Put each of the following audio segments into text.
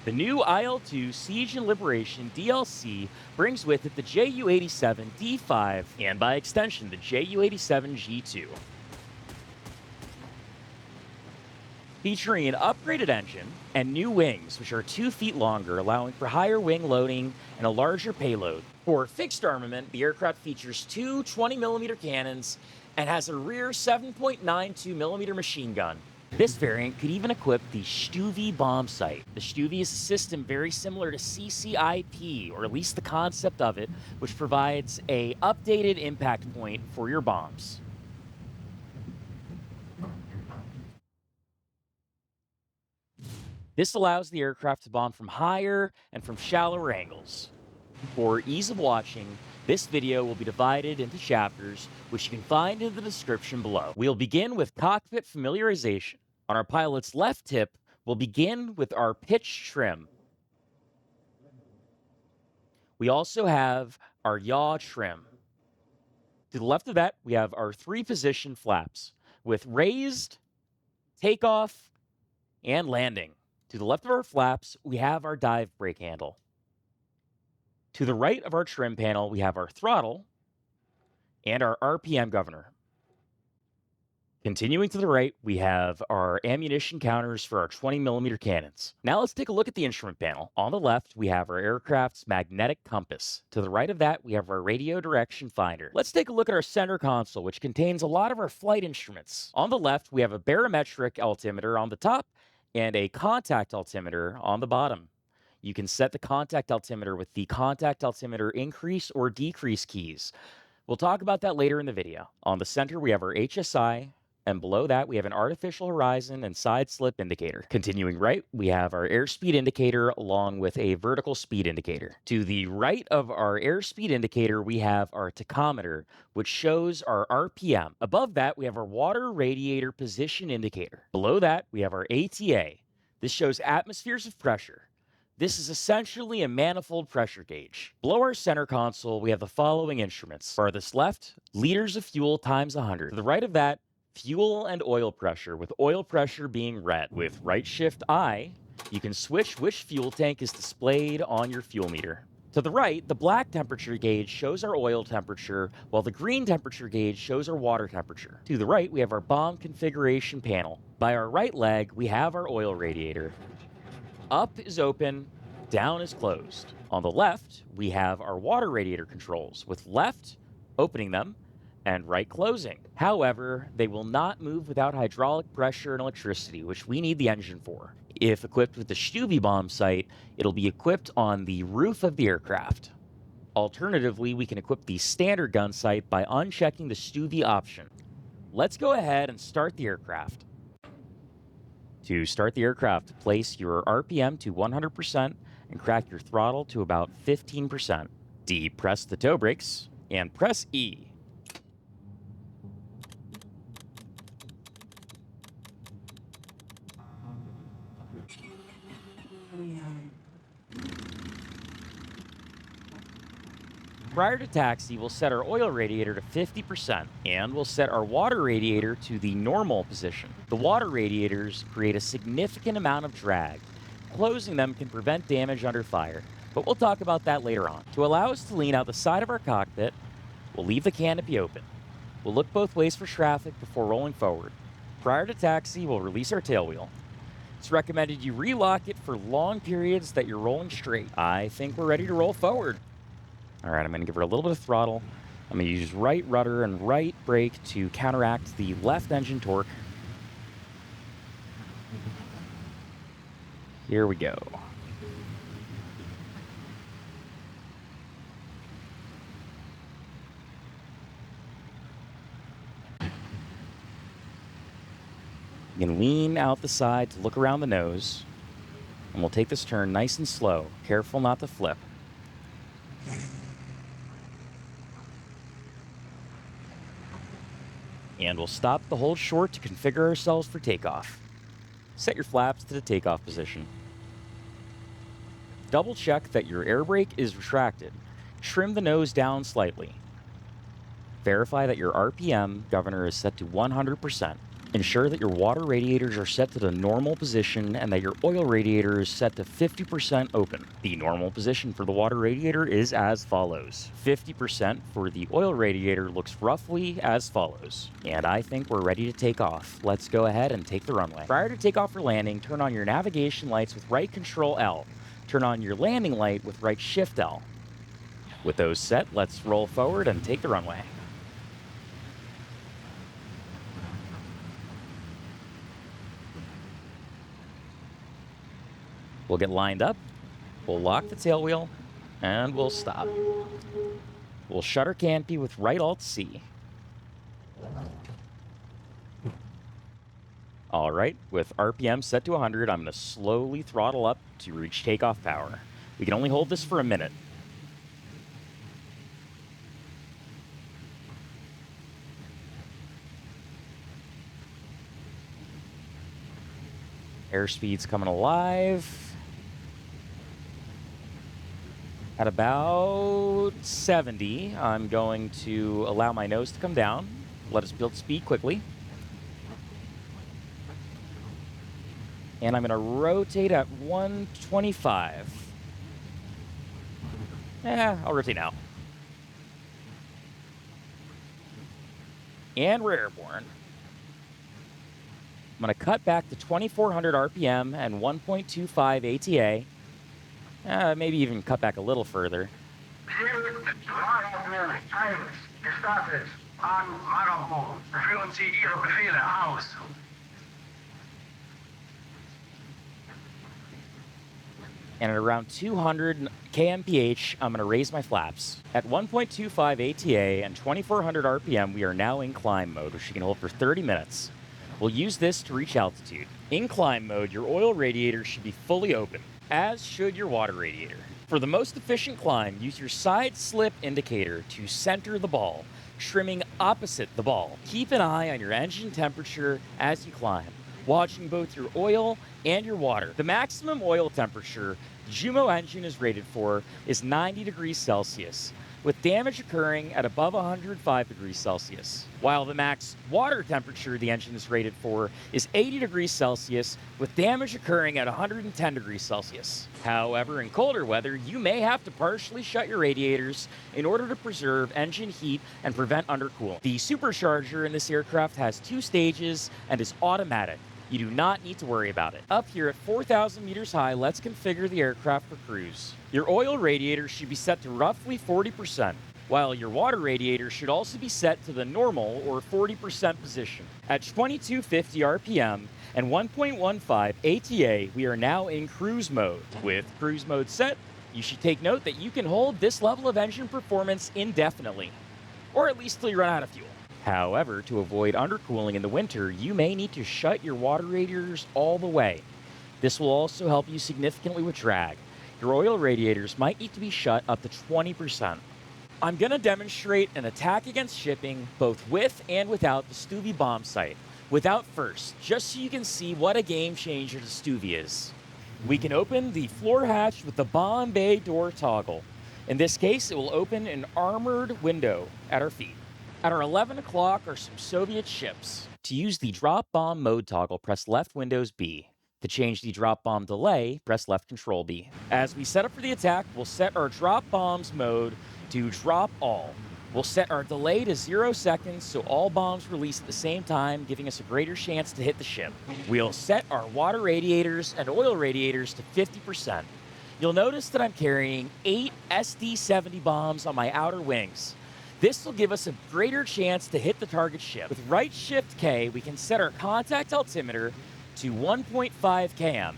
The new IL-2 Siege and Liberation DLC brings with it the JU-87 D-5 and by extension the JU-87 G2. Featuring an upgraded engine and new wings, which are 2 feet longer, allowing for higher wing loading and a larger payload. For fixed armament, the aircraft features 2 20mm cannons and has a rear 7.92mm machine gun. This variant could even equip the Stuvi bomb sight. The Stuvi is a system very similar to CCIP, or at least the concept of it, which provides an updated impact point for your bombs. This allows the aircraft to bomb from higher and from shallower angles. For ease of watching, this video will be divided into chapters, which you can find in the description below. We'll begin with Cockpit Familiarization. On our pilot's left tip, we'll begin with our pitch trim. We also have our yaw trim. To the left of that, we have our 3-position flaps with raised, takeoff, and landing. To the left of our flaps, we have our dive brake handle. To the right of our trim panel, we have our throttle and our RPM governor. Continuing to the right, we have our ammunition counters for our 20mm cannons. Now let's take a look at the instrument panel. On the left, we have our aircraft's magnetic compass. To the right of that, we have our radio direction finder. Let's take a look at our center console, which contains a lot of our flight instruments. On the left, we have a barometric altimeter on the top and a contact altimeter on the bottom. You can set the contact altimeter with the contact altimeter increase or decrease keys. We'll talk about that later in the video. On the center, we have our HSI, and below that, we have an artificial horizon and side slip indicator. Continuing right, we have our airspeed indicator along with a vertical speed indicator. To the right of our airspeed indicator, we have our tachometer, which shows our RPM. Above that, we have our water radiator position indicator. Below that, we have our ATA. This shows atmospheres of pressure. This is essentially a manifold pressure gauge. Below our center console, we have the following instruments. Farthest left, liters of fuel times 100. To the right of that, fuel and oil pressure, with oil pressure being red. With right shift I, you can switch which fuel tank is displayed on your fuel meter. To the right, the black temperature gauge shows our oil temperature, while the green temperature gauge shows our water temperature. To the right, we have our bomb configuration panel. By our right leg, we have our oil radiator. Up is open, down is closed. On the left, we have our water radiator controls, with left opening them and right closing. However, they will not move without hydraulic pressure and electricity, which we need the engine for. If equipped with the Stuvi bomb sight, it'll be equipped on the roof of the aircraft. Alternatively, we can equip the standard gun sight by unchecking the Stuvi option. Let's go ahead and start the aircraft. To start the aircraft, place your RPM to 100% and crack your throttle to about 15%. Depress the toe brakes and press E. Prior to taxi, we'll set our oil radiator to 50%, and we'll set our water radiator to the normal position. The water radiators create a significant amount of drag. Closing them can prevent damage under fire, but we'll talk about that later on. To allow us to lean out the side of our cockpit, we'll leave the canopy open. We'll look both ways for traffic before rolling forward. Prior to taxi, we'll release our tail wheel. It's recommended you relock it for long periods that you're rolling straight. I think we're ready to roll forward. All right, I'm going to give her a little bit of throttle. I'm going to use right rudder and right brake to counteract the left engine torque. Here we go. You can lean out the side to look around the nose, and we'll take this turn nice and slow, careful not to flip. And we'll stop the hold short to configure ourselves for takeoff. Set your flaps to the takeoff position. Double check that your air brake is retracted. Trim the nose down slightly. Verify that your RPM governor is set to 100%. Ensure that your water radiators are set to the normal position and that your oil radiator is set to 50% open. The normal position for the water radiator is as follows. 50% for the oil radiator looks roughly as follows. And I think we're ready to take off. Let's go ahead and take the runway. Prior to takeoff or landing, turn on your navigation lights with right control L. Turn on your landing light with right shift L. With those set, let's roll forward and take the runway. We'll get lined up, we'll lock the tail wheel, and we'll stop. We'll shutter canopy with right Alt-C. All right, with RPM set to 100, I'm going to slowly throttle up to reach takeoff power. We can only hold this for a minute. Airspeed's coming alive. At about 70, I'm going to allow my nose to come down. Let us build speed quickly. And I'm going to rotate at 125. I'll rotate now. And we're airborne. I'm going to cut back to 2400 RPM and 1.25 ATA. Maybe even cut back a little further. And at around 200 kmph, I'm going to raise my flaps. At 1.25 ATA and 2400 RPM, we are now in climb mode, which you can hold for 30 minutes. We'll use this to reach altitude. In climb mode, your oil radiator should be fully open, as should your water radiator. For the most efficient climb, use your side slip indicator to center the ball, trimming opposite the ball. Keep an eye on your engine temperature as you climb, watching both your oil and your water. The maximum oil temperature the Jumo engine is rated for is 90 degrees Celsius, with damage occurring at above 105 degrees Celsius, while the max water temperature the engine is rated for is 80 degrees Celsius, with damage occurring at 110 degrees Celsius. However, in colder weather, you may have to partially shut your radiators in order to preserve engine heat and prevent undercooling. The Supercharger in this aircraft has 2 stages and is automatic. You do not need to worry about it. Up here at 4,000 meters high, let's configure the aircraft for cruise. Your oil radiator should be set to roughly 40%, while your water radiator should also be set to the normal or 40% position. At 2250 RPM and 1.15 ATA, we are now in cruise mode. With cruise mode set, you should take note that you can hold this level of engine performance indefinitely, or at least till you run out of fuel. However, to avoid undercooling in the winter, you may need to shut your water radiators all the way. This will also help you significantly with drag. Your oil radiators might need to be shut up to 20%. I'm going to demonstrate an attack against shipping both with and without the Stuvi bomb sight. Without first, just so you can see what a game changer the Stuvi is. We can open the floor hatch with the bomb bay door toggle. In this case, it will open an armored window at our feet. At our 11 o'clock are some Soviet ships. To use the drop bomb mode toggle, press left Windows B. To change the drop bomb delay, press left Control B. As we set up for the attack, we'll set our drop bombs mode to drop all. We'll set our delay to 0 seconds so all bombs release at the same time, giving us a greater chance to hit the ship. We'll set our water radiators and oil radiators to 50%. You'll notice that I'm carrying 8 SD-70 bombs on my outer wings. This will give us a greater chance to hit the target ship. With right shift K, we can set our contact altimeter to 1.5 km.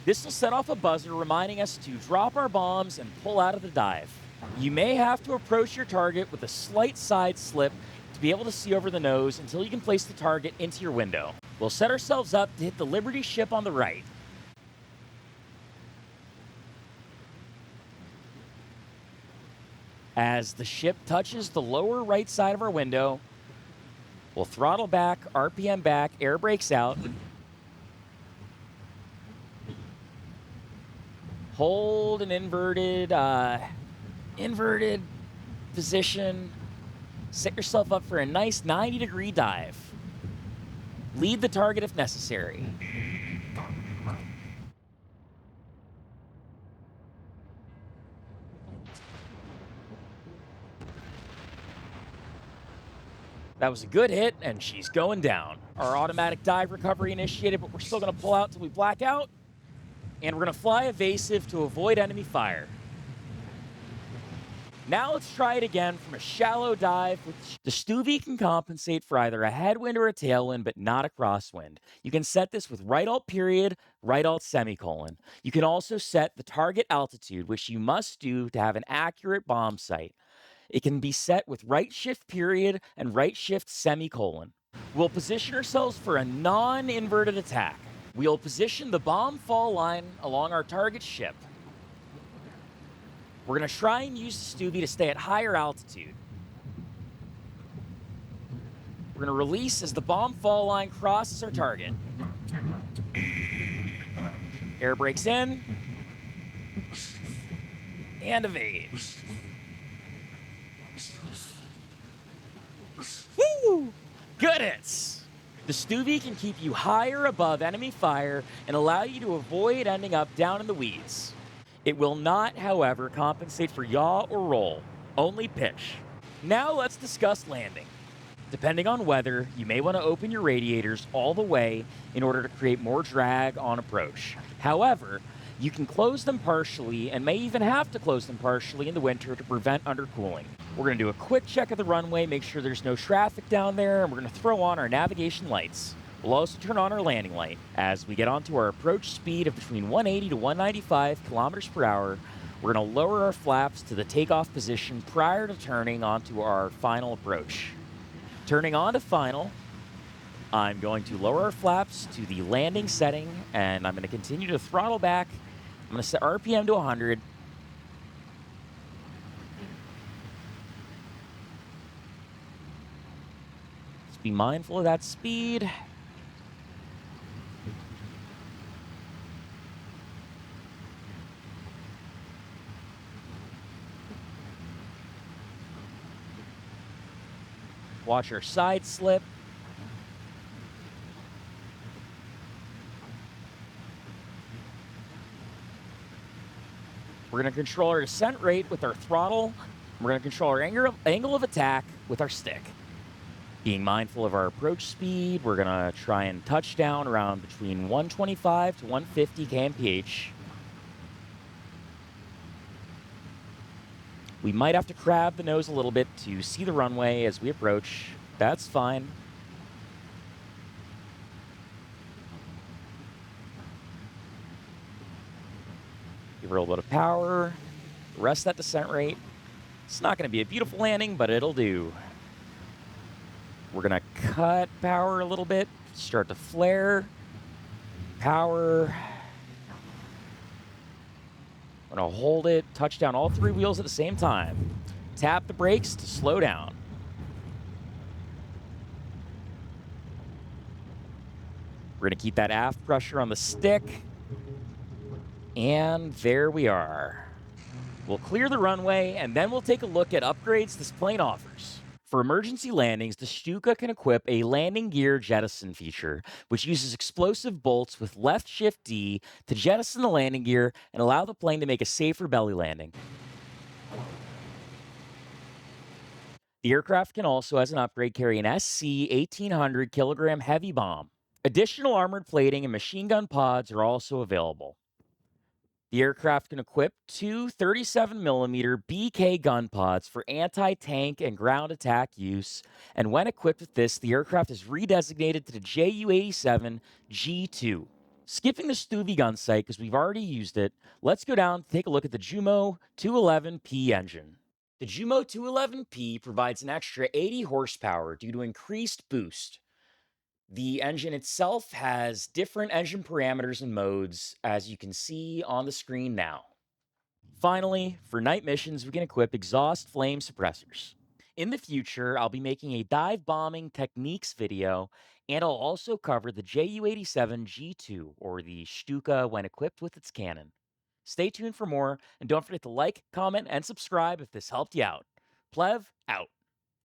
This will set off a buzzer reminding us to drop our bombs and pull out of the dive. You may have to approach your target with a slight side slip to be able to see over the nose until you can place the target into your window. We'll set ourselves up to hit the Liberty ship on the right. As the ship touches the lower right side of our window, we'll throttle back, RPM back, air brakes out. Hold an inverted position. Set yourself up for a nice 90-degree dive. Lead the target if necessary. That was a good hit, and she's going down. Our automatic dive recovery initiated, but we're still going to pull out until we black out. And we're going to fly evasive to avoid enemy fire. Now let's try it again from a shallow dive. The Stuvi can compensate for either a headwind or a tailwind, but not a crosswind. You can set this with right alt period, right alt semicolon. You can also set the target altitude, which you must do to have an accurate bomb sight. It can be set with right shift period and right shift semicolon. We'll position ourselves for a non-inverted attack. We'll position the bomb fall line along our target ship. We're going to try and use the Stuvi to stay at higher altitude. We're going to release as the bomb fall line crosses our target. Air brakes in. And evade. Woo! Good hits! The Stuvi can keep you higher above enemy fire and allow you to avoid ending up down in the weeds. It will not, however, compensate for yaw or roll, only pitch. Now let's discuss landing. Depending on weather, you may want to open your radiators all the way in order to create more drag on approach. However, you can close them partially and may even have to close them partially in the winter to prevent undercooling. We're going to do a quick check of the runway, make sure there's no traffic down there, and we're going to throw on our navigation lights. We'll also turn on our landing light. As we get onto our approach speed of between 180 to 195 kilometers per hour, we're going to lower our flaps to the takeoff position prior to turning onto our final approach. Turning on to final, I'm going to lower our flaps to the landing setting, and I'm going to continue to throttle back. I'm going to set RPM to 100. Just be mindful of that speed. Watch our side slip. We're going to control our descent rate with our throttle. We're going to control our angle of attack with our stick. Being mindful of our approach speed, we're going to try and touch down around between 125 to 150 kmph. We might have to crab the nose a little bit to see the runway as we approach. That's fine. Give her a little bit of power. Rest that descent rate. It's not going to be a beautiful landing, but it'll do. We're going to cut power a little bit. Start to flare. Power. We're going to hold it, touch down all three wheels at the same time. Tap the brakes to slow down. We're going to keep that aft pressure on the stick. And there we are. We'll clear the runway, and then we'll take a look at upgrades this plane offers. For emergency landings, the Stuka can equip a landing gear jettison feature, which uses explosive bolts with left shift D to jettison the landing gear and allow the plane to make a safer belly landing. The aircraft can also, as an upgrade, carry an SC 1800 kilogram heavy bomb. Additional armored plating and machine gun pods are also available. The aircraft can equip two 37mm BK gun pods for anti-tank and ground attack use, and when equipped with this, the aircraft is redesignated to the JU-87 G2. Skipping the Stuvi gun sight because we've already used it, let's go down and take a look at the JUMO 211P engine. The JUMO 211P provides an extra 80 horsepower due to increased boost. The engine itself has different engine parameters and modes, as you can see on the screen now. Finally, for night missions, we can equip exhaust flame suppressors. In the future, I'll be making a dive bombing techniques video, and I'll also cover the JU-87 G2, or the Stuka when equipped with its cannon. Stay tuned for more, and don't forget to like, comment, and subscribe if this helped you out. Plev, out.